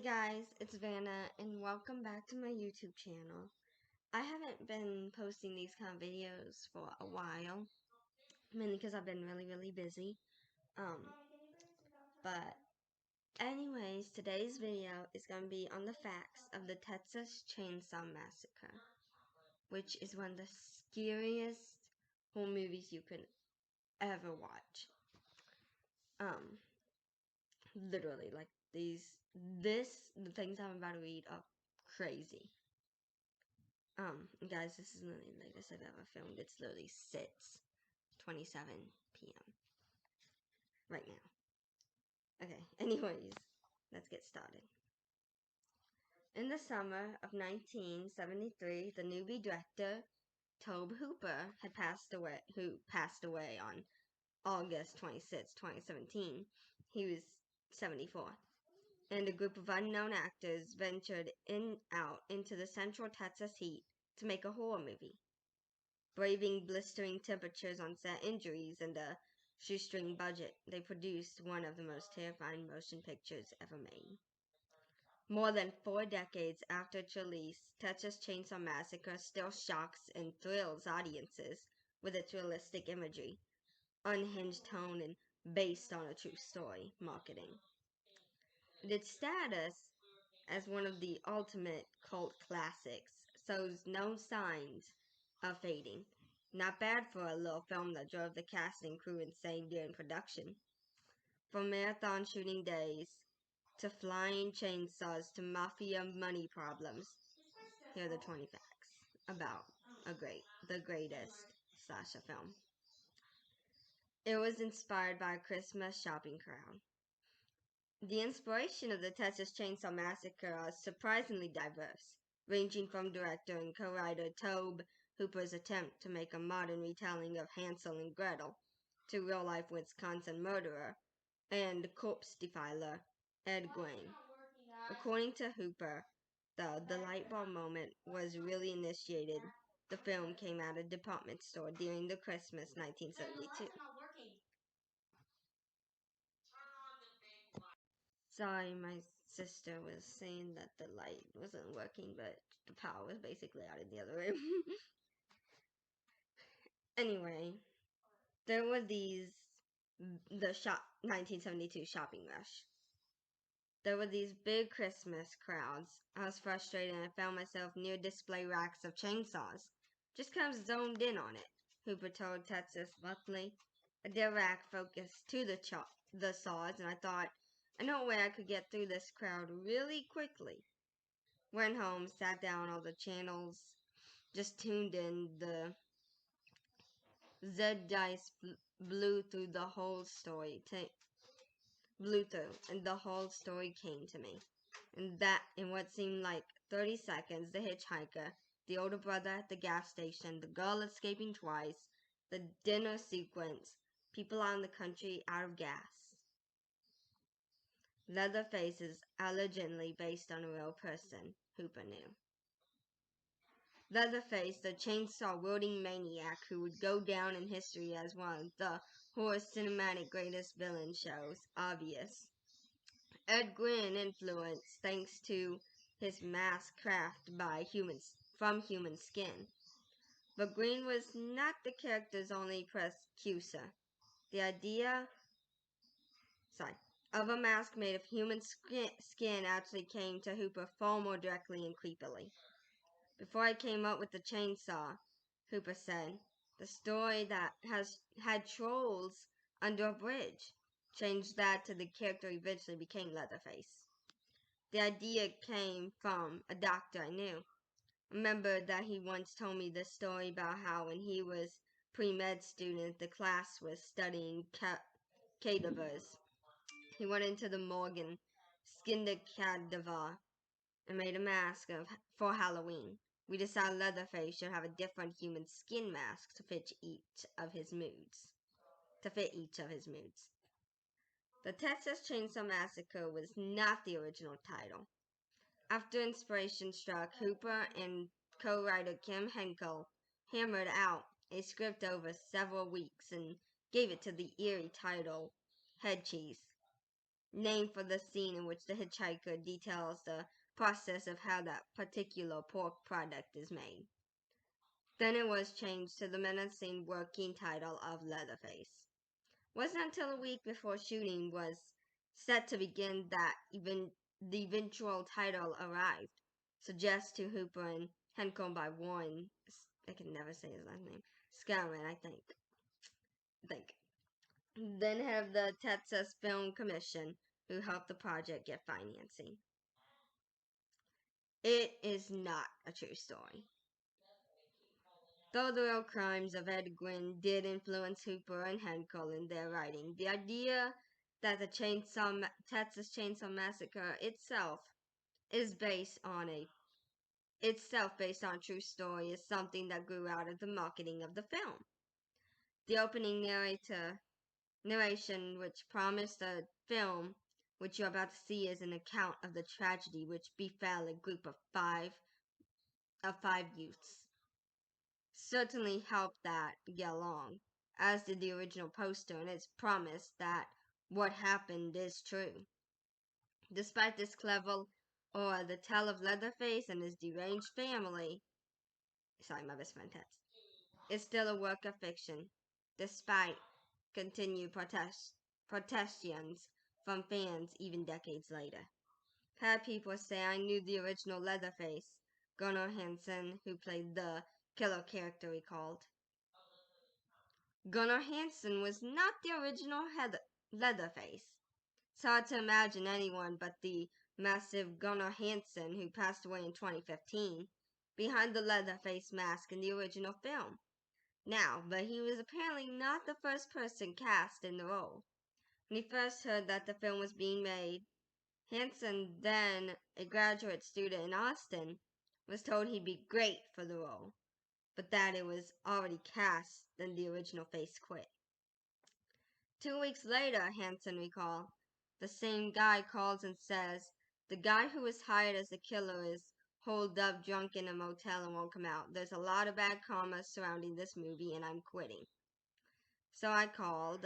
guys, it's Vanna and welcome back to my YouTube channel. I haven't been posting these kind of videos for a while, mainly because I've been really busy. But anyways, today's video is going to be on the facts of the Texas Chainsaw Massacre, which is one of the scariest horror movies you could ever watch. Literally, like the things I'm about to read are crazy. Guys, this is the latest I've ever filmed. It's literally 6:27 p.m. right now. Okay, anyways, let's get started. In the summer of 1973, the newbie director, Tobe Hooper, who passed away on August 26, 2017. He was 74. And a group of unknown actors ventured out into the central Texas heat to make a horror movie. Braving blistering temperatures on set, injuries, and a shoestring budget, they produced one of the most terrifying motion pictures ever made. More than 4 decades after its release, Texas Chainsaw Massacre still shocks and thrills audiences with its realistic imagery, unhinged tone, and based on a true story marketing. Its status as one of the ultimate cult classics shows no signs of fading. Not bad for a little film that drove the cast and crew insane during production. From marathon shooting days to flying chainsaws to mafia money problems, here are the 20 facts about the greatest slasher film. It was inspired by a Christmas shopping crowd. The inspiration of the Texas Chainsaw Massacre is surprisingly diverse, ranging from director and co-writer Tobe Hooper's attempt to make a modern retelling of Hansel and Gretel to real-life Wisconsin murderer and corpse defiler Ed Gein. According to Hooper, the light bulb moment was really initiated. The film came out of a department store during the Christmas 1972. Sorry, my sister was saying that the light wasn't working, but the power was basically out in the other room. Anyway, there were the 1972 shopping rush. There were these big Christmas crowds. I was frustrated and I found myself near display racks of chainsaws. Just kind of zoned in on it, Hooper told Texas Monthly. A dead rack focused to the saws, and I thought, I know a way I could get through this crowd really quickly. Went home, sat down, all the channels just tuned in. The Z dice blew through the whole story. And the whole story came to me. And that, in what seemed like 30 seconds, the hitchhiker, the older brother at the gas station, the girl escaping twice, the dinner sequence, people out in the country out of gas. Leatherface is allegedly based on a real person, Hooper knew. Leatherface, the chainsaw-wielding maniac who would go down in history as one of the horror cinematic greatest villain shows, obvious. Ed Gein influence thanks to his mask crafted from human skin. But Gein was not the character's only precursor. The idea of a mask made of human skin actually came to Hooper far more directly and creepily. Before I came up with the chainsaw, Hooper said, the story that had trolls under a bridge changed that to the character eventually became Leatherface. The idea came from a doctor I knew. I remember that he once told me this story about how when he was pre-med student, the class was studying cadavers. He went into the morgue and skinned a cadaver and made a mask for Halloween. We decided Leatherface should have a different human skin mask to fit each of his moods. The Texas Chainsaw Massacre was not the original title. After inspiration struck, Hooper and co-writer Kim Henkel hammered out a script over several weeks and gave it to the eerie title, Head Cheese. named for the scene in which the hitchhiker details the process of how that particular pork product is made. Then it was changed to the menacing working title of Leatherface. Wasn't until a week before shooting was set to begin that even the eventual title arrived, suggests to Hooper and Hansen by Warren. I can never say his last name. Scarron, I think. Then have the Texas Film Commission, who helped the project get financing. It is not a true story. Though the real crimes of Ed Gwynn did influence Hooper and Hansen in their writing, the idea that the Texas Chainsaw Massacre itself based on a true story is something that grew out of the marketing of the film. The opening narration, which promised the film, which you're about to see, is an account of the tragedy which befell a group of five youths, certainly helped that get along, as did the original poster and its promise that what happened is true. Despite this clever or the tale of Leatherface and his deranged family, sorry, my best friend Ted, is still a work of fiction, despite continued protestations from fans even decades later. Had people say I knew the original Leatherface, Gunnar Hansen, who played the killer character, recalled. Gunnar Hansen was not the original Leatherface. It's hard to imagine anyone but the massive Gunnar Hansen, who passed away in 2015, behind the Leatherface mask in the original film. Now, but he was apparently not the first person cast in the role. When he first heard that the film was being made, Hansen, then a graduate student in Austin, was told he'd be great for the role, but that it was already cast and the original face quit. 2 weeks later, Hansen recalled, the same guy calls and says, the guy who was hired as the killer is holed up drunk in a motel and won't come out. There's a lot of bad karma surrounding this movie and I'm quitting. So I called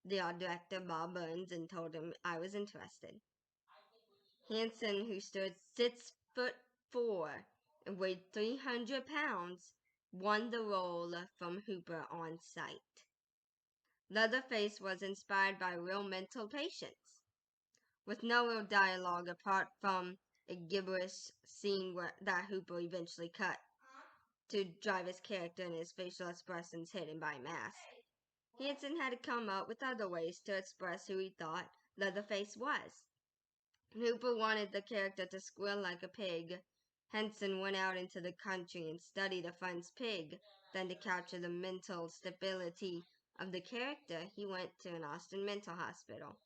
the art director Bob Burns and told him I was interested. Hansen, who stood 6'4" and weighed 300 pounds, won the role from Hooper on sight. Leatherface was inspired by real mental patients, with no real dialogue apart from a gibberish scene that Hooper eventually cut to drive his character and his facial expressions hidden by a mask. Hansen had to come up with other ways to express who he thought Leatherface was. Hooper wanted the character to squeal like a pig. Hansen went out into the country and studied a friend's pig. Then to capture the mental stability of the character, he went to an Austin mental hospital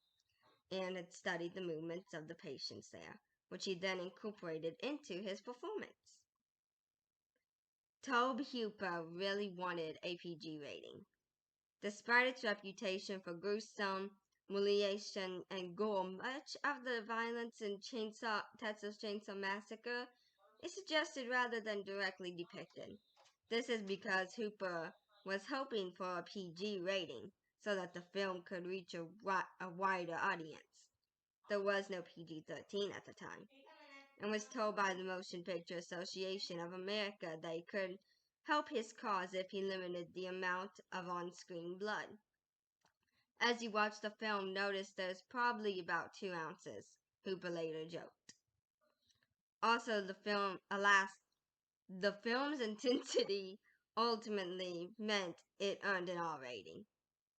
and had studied the movements of the patients there, which he then incorporated into his performance. Tobe Hooper really wanted a PG rating. Despite its reputation for gruesome, humiliation, and gore, much of the violence in Texas Chainsaw Massacre is suggested rather than directly depicted. This is because Hooper was hoping for a PG rating so that the film could reach a wider audience. There was no PG-13 at the time, and was told by the Motion Picture Association of America that he could help his cause if he limited the amount of on-screen blood. As you watch the film, notice there's probably about 2 ounces, Hooper later joked. Also, the film's intensity ultimately meant it earned an R rating.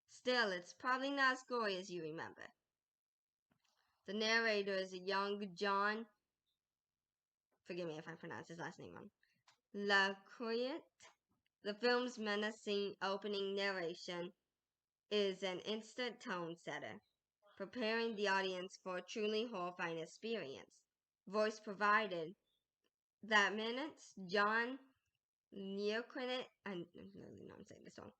Still, it's probably not as gory as you remember. The narrator is a young John, forgive me if I pronounce his last name wrong, LaCroix. The film's menacing opening narration is an instant tone setter, preparing the audience for a truly horrifying experience. Voice provided that minutes, John Leoquinet, I'm saying this wrong,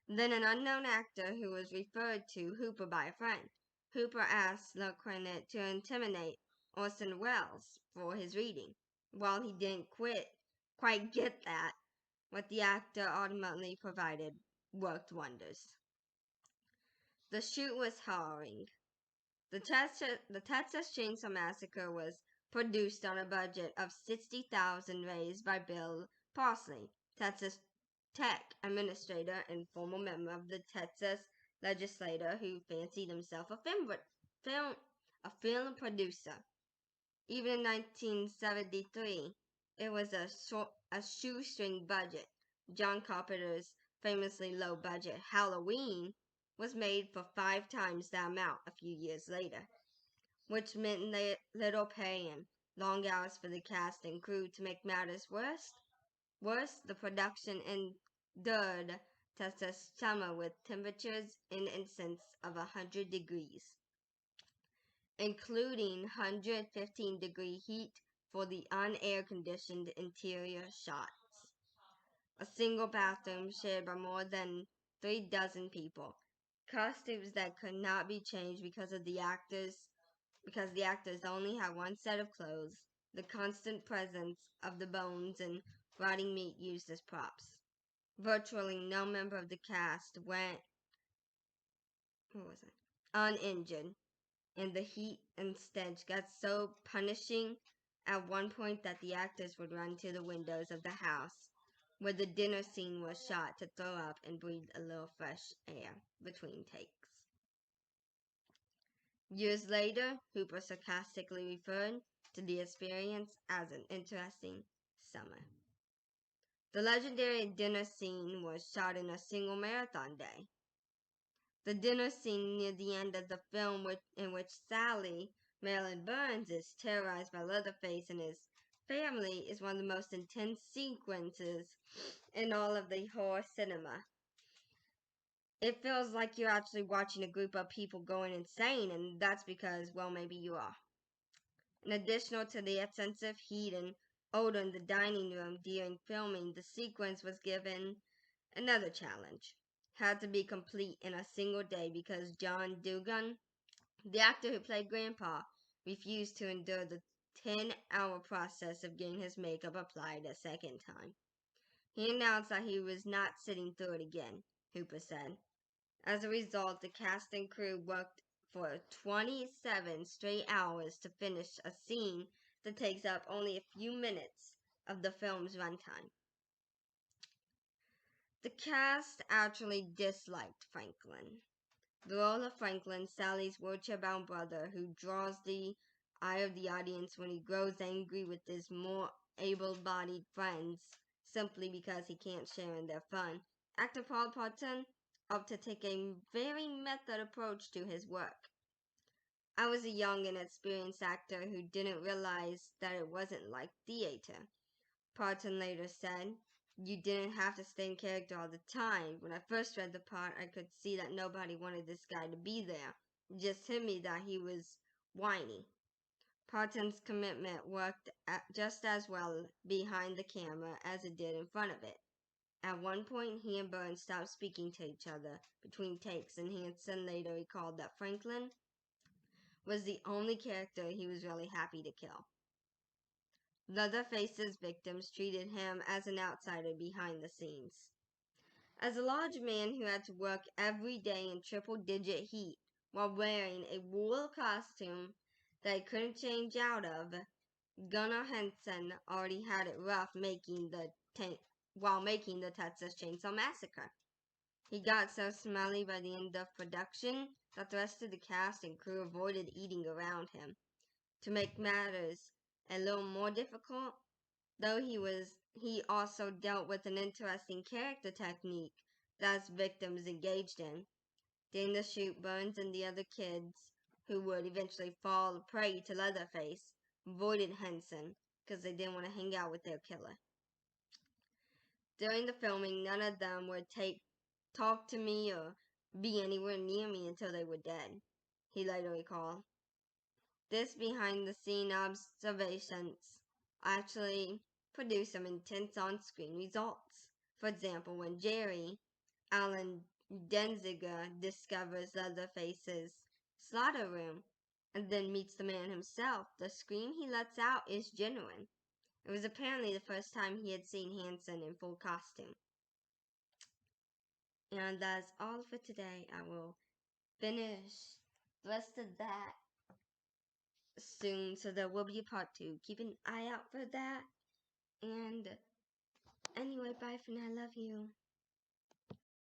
then an unknown actor who was referred to Hooper by a friend. Hooper asked Leoquinet to intimidate Orson Welles for his reading. While he didn't quite get that, what the actor ultimately provided worked wonders. The shoot was harrowing. The Texas Chainsaw Massacre was produced on a budget of $60,000 raised by Bill Parsley, Texas Tech administrator and former member of the Texas legislature who fancied himself a film producer. Even in 1973, it was a shoestring budget. John Carpenter's famously low-budget Halloween was made for 5 times that amount a few years later, which meant little pay and long hours for the cast and crew. To make matters worse, the production endured Texas summer with temperatures in excess of 100 degrees, including 115-degree heat for the unair-conditioned interior shots. A single bathroom shared by more than 36 people. Costumes that could not be changed because the actors only had one set of clothes. The constant presence of the bones and rotting meat used as props. Virtually no member of the cast went uninjured, and the heat and stench got so punishing at one point that the actors would run to the windows of the house where the dinner scene was shot to throw up and breathe a little fresh air between takes. Years later, Hooper sarcastically referred to the experience as an interesting summer. The legendary dinner scene was shot in a single marathon day. The dinner scene near the end of the film in which Sally, Marilyn Burns, is terrorized by Leatherface and his family is one of the most intense sequences in all of the horror cinema. It feels like you're actually watching a group of people going insane, and that's because, well, maybe you are. In addition to the extensive heat and odor in the dining room during filming, the sequence was given another challenge. Had to be complete in a single day because John Dugan, the actor who played Grandpa, refused to endure the 10-hour process of getting his makeup applied a second time. He announced that he was not sitting through it again, Hooper said. As a result, the cast and crew worked for 27 straight hours to finish a scene that takes up only a few minutes of the film's runtime. The cast actually disliked Franklin. The role of Franklin, Sally's wheelchair-bound brother, who draws the eye of the audience when he grows angry with his more able-bodied friends simply because he can't share in their fun. Actor Paul Parton opted to take a very method approach to his work. I was a young and experienced actor who didn't realize that it wasn't like theater. Parton later said, "You didn't have to stay in character all the time. When I first read the part, I could see that nobody wanted this guy to be there. It just hit me that he was whiny." Parton's commitment worked just as well behind the camera as it did in front of it. At one point, he and Burns stopped speaking to each other between takes, and Hansen later recalled that Franklin was the only character he was really happy to kill. Leatherface's victims treated him as an outsider behind the scenes. As a large man who had to work every day in triple-digit heat while wearing a wool costume that he couldn't change out of, Gunnar Hansen already had it rough while making the Texas Chainsaw Massacre. He got so smelly by the end of production that the rest of the cast and crew avoided eating around him. To make matters a little more difficult, though, he also dealt with an interesting character technique that his victims engaged in. During the shoot, Burns and the other kids, who would eventually fall prey to Leatherface, avoided Hansen because they didn't want to hang out with their killer. During the filming, none of them would talk to me or be anywhere near me until they were dead, he later recalled. This behind-the-scene observations actually produce some intense on-screen results. For example, when Jerry Allen Denziger discovers Leatherface's slaughter room and then meets the man himself, the scream he lets out is genuine. It was apparently the first time he had seen Hansen in full costume. And that's all for today. I will finish the rest of that soon, so there will be a part 2. Keep an eye out for that. And anyway, bye for now. I love you.